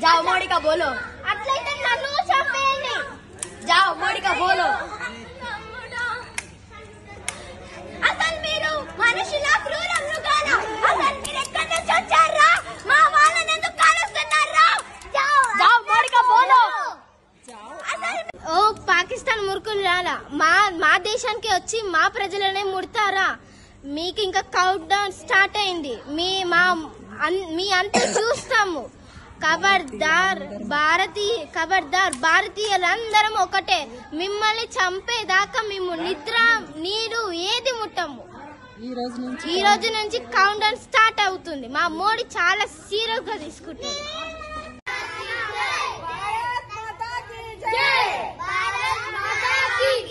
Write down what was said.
जाओ मोदी का बोलो అట్లయితే నన్ను చంపేయండి जाओ मोदी का बोलो అసలు మీరు మనుషుల క్రూర మృగాల అసలు మీరు ఎక్కడి నుంచి వచ్చారా మా వాళ్ళని ఎందుకు కాలుస్తున్నారా जाओ मोदी का बोलो ఓ పాకిస్తాన్ మురుకులారా మా దేశానికి వచ్చి మా ప్రజలనే ముడతారా మీకు ఇంకా కౌంట్ డౌన్ స్టార్ట్ అయింది మీ అంతా చూస్తాము ఖబర్దార్ భారతీయులందరం ఒకటే మిమ్మల్ని చంపేదాకా మేము నిద్ర నీరు ఏది ముట్టము ఈ రోజు నుంచి కౌంట్ డౌన్ స్టార్ట్ అవుతుంది మా మోడీ చాలా సీరియస్ గా తీసుకుంటుంది भारत माता की जय